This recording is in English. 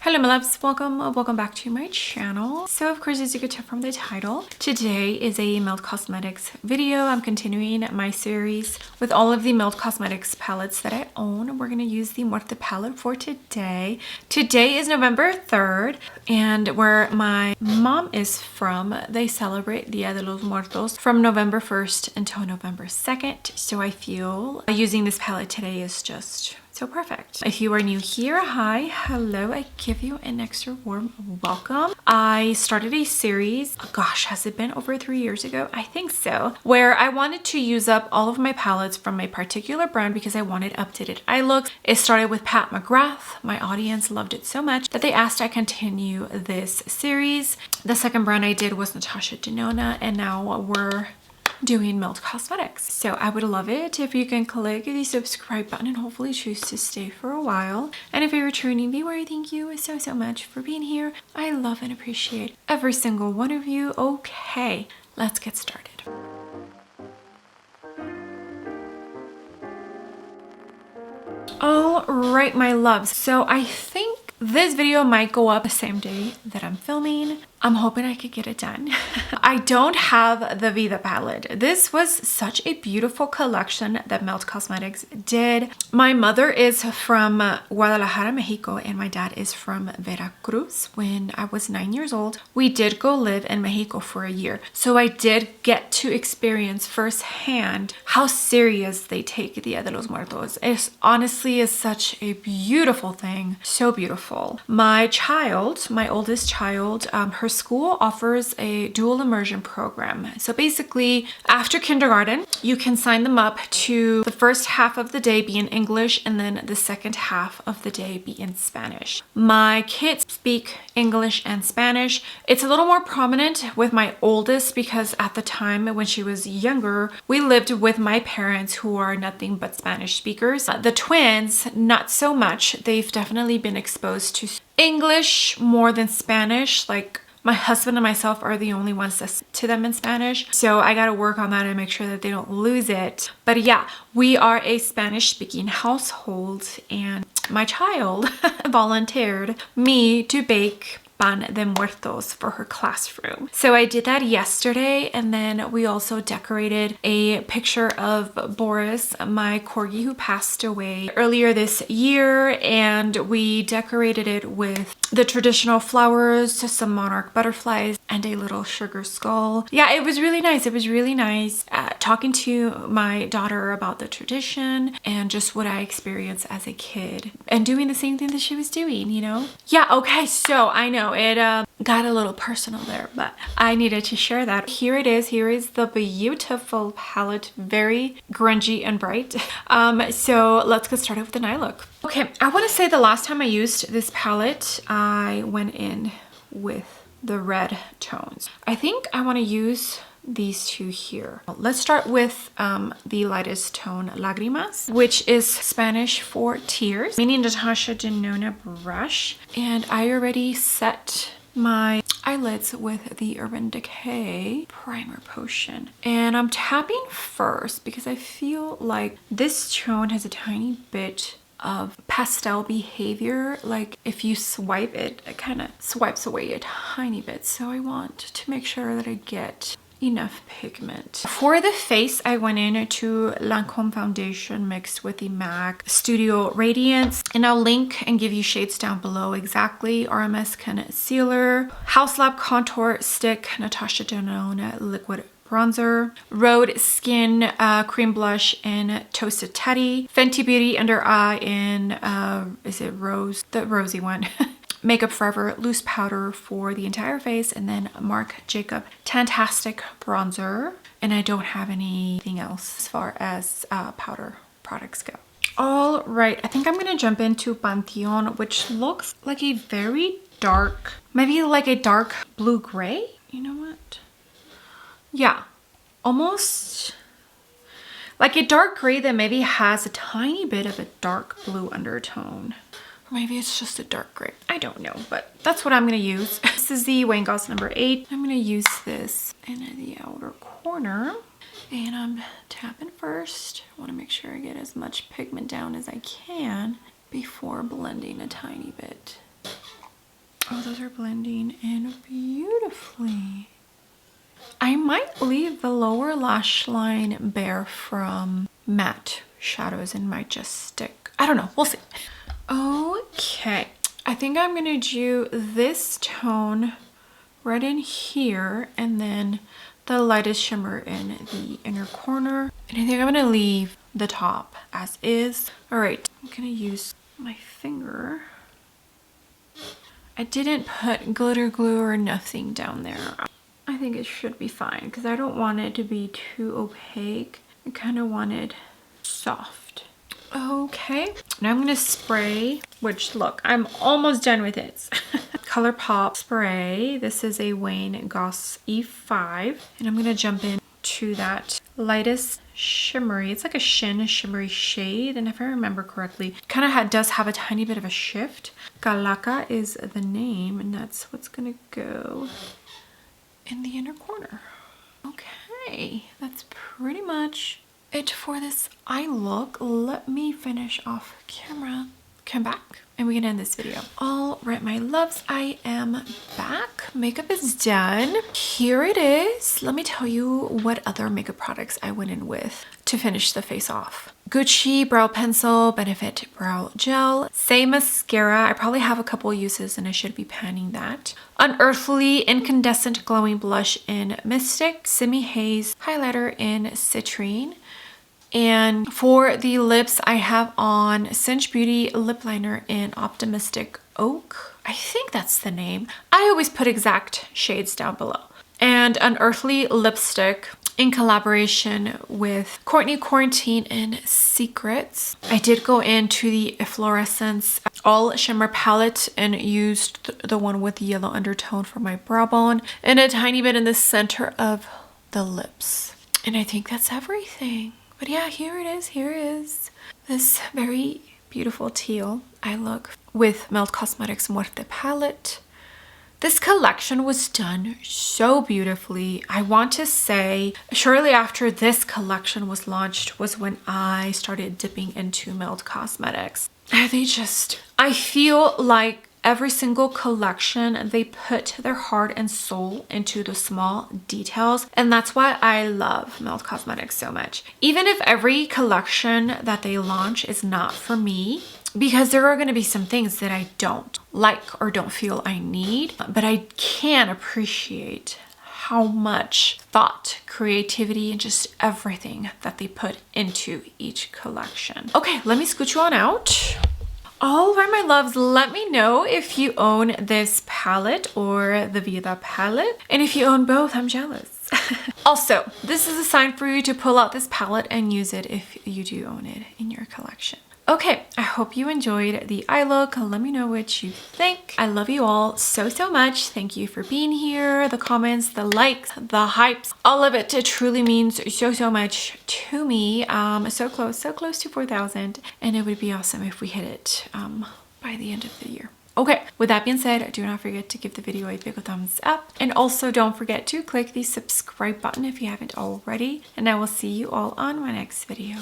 Hello my loves, welcome back to my channel. So of course, as you could tell from the title, today is a Melt Cosmetics video. I'm continuing my series with all of the Melt Cosmetics palettes that I own. We're going to use the Muerte palette for today. Today is November 3rd, and where my mom is from, they celebrate Dia de los Muertos from November 1st until November 2nd. So I feel using this palette today is just so perfect. If you are new here, hi, hello, I give you an extra warm welcome. I started a series, gosh, has it been over 3 years ago? I think so, where I wanted to use up all of my palettes from a particular brand because I wanted updated eye looks. It started with McGrath. My audience loved it so much that they asked I continue this series. The second brand I did was Natasha Denona, and now we're doing Melt Cosmetics. So I would love it if you can click the subscribe button and hopefully choose to stay for a while. And if you're a returning viewer, thank you so much for being here. I love and appreciate every single one of you. Okay, let's get started. All right, my loves. So I think this video might go up the same day that I'm filming. I'm hoping I could get it done. I don't have the Vida palette. This was such a beautiful collection that Melt Cosmetics did. My mother is from Guadalajara, Mexico, and my dad is from Veracruz. When I was 9 years old, we did go live in Mexico for a year. So I did get to experience firsthand how serious they take Dia de los Muertos. It honestly is such a beautiful thing. So beautiful. My child, my oldest child, her school offers a dual immersion program. So basically, after kindergarten, you can sign them up to the first half of the day be in English and then the second half of the day be in Spanish. My kids speak English and Spanish. It's a little more prominent with my oldest because at the time when she was younger, we lived with my parents who are nothing but Spanish speakers. The twins, not so much. They've definitely been exposed to English more than Spanish. Like, my husband and myself are the only ones that speak to them in Spanish. So I got to work on that and make sure that they don't lose it. But yeah, we are a Spanish speaking household, and my child volunteered me to bake Pan de Muertos for her classroom. So I did that yesterday, and then we also decorated a picture of Boris, my corgi who passed away earlier this year, and we decorated it with the traditional flowers, some monarch butterflies, and a little sugar skull. Yeah, it was really nice. It was really nice talking to my daughter about the tradition and just what I experienced as a kid and doing the same thing that she was doing, you know? Yeah, okay, so I know it got a little personal there, but I needed to share that. Here it is. Here is the beautiful palette, very grungy and bright. So let's get started with an eye look. Okay, I want to say the last time I used this palette, I went in with the red tones. I think I want to use these two here. Let's start with the lightest tone, Lágrimas, which is Spanish for tears, meaning Natasha Denona brush. And I already set my eyelids with the Urban Decay primer potion, and I'm tapping first because I feel like this tone has a tiny bit of pastel behavior. Like if you swipe it, it kind of swipes away a tiny bit. So I want to make sure that I get enough pigment. For the face, I went into Lancome foundation mixed with the MAC Studio Radiance, and I'll link and give you shades down below exactly. RMS Concealer, Haus Labs Contour Stick, Natasha Denona Liquid Bronzer, Rhode Skin Cream Blush in Toasted Teddy, Fenty Beauty Under Eye in, is it Rose? The rosy one. Makeup Forever loose powder for the entire face, and then Marc Jacob Tantastic bronzer. And I don't have anything else as far as powder products go. All right, I think I'm gonna jump into Pantheon, which looks like a very dark, maybe like a dark blue gray. You know what? Yeah, almost like a dark gray that maybe has a tiny bit of a dark blue undertone. Or maybe it's just a dark gray. I don't know, but that's what I'm going to use. This is the Wayne Goss number 8. I'm going to use this in the outer corner. And I'm tapping first. I want to make sure I get as much pigment down as I can before blending a tiny bit. Oh, those are blending in beautifully. I might leave the lower lash line bare from matte shadows and might just stick. I don't know, we'll see. Okay, I think I'm gonna do this tone right in here and then the lightest shimmer in the inner corner. And I think I'm gonna leave the top as is. All right, I'm gonna use my finger. I didn't put glitter glue or nothing down there. I think it should be fine because I don't want it to be too opaque. I kind of want it soft. Okay, now I'm gonna spray, which look, I'm almost done with it. ColourPop spray. This is a Wayne Goss E5. And I'm gonna jump in to that lightest shimmery, it's like a shimmery shade, and if I remember correctly, kind of does have a tiny bit of a shift. Galaka is the name, and that's what's gonna go in the inner corner. Okay, that's pretty much it for this eye look. Let me finish off camera, come back, and we can end this video. All right, my loves, I am back. Makeup is done. Here it is. Let me tell you what other makeup products I went in with to finish the face off. Gucci brow pencil, Benefit brow gel, Say mascara. I probably have a couple uses and I should be panning that. Unearthly incandescent glowing blush in Mystic, Simi Haze highlighter in Citrine. And for the lips, I have on Cinch Beauty lip liner in Optimistic Oak. I think that's the name. I always put exact shades down below. And Unearthly lipstick in collaboration with Courtney Quarantine and Secrets. I did go into the Efflorescence all shimmer palette and used the one with the yellow undertone for my brow bone and a tiny bit in the center of the lips. And I think that's everything. But yeah, here it is. This very beautiful teal eye look with Melt Cosmetics Muerte Palette. This collection was done so beautifully. I want to say shortly after this collection was launched was when I started dipping into Melt Cosmetics. I feel like every single collection, they put their heart and soul into the small details. And that's why I love Melt Cosmetics so much. Even if every collection that they launch is not for me, because there are going to be some things that I don't like or don't feel I need, but I can appreciate how much thought, creativity, and just everything that they put into each collection. Okay, let me scoot you on out. All right, my loves, let me know if you own this palette or the Vida palette. And if you own both, I'm jealous. Also, this is a sign for you to pull out this palette and use it if you do own it in your collection. Okay, I hope you enjoyed the eye look. Let me know what you think. I love you all so much. Thank you for being here. The comments, the likes, the hypes, all of it. It truly means so much to me. So close to 4,000. And it would be awesome if we hit it by the end of the year. Okay, with that being said, do not forget to give the video a big thumbs up. And also don't forget to click the subscribe button if you haven't already. And I will see you all on my next video.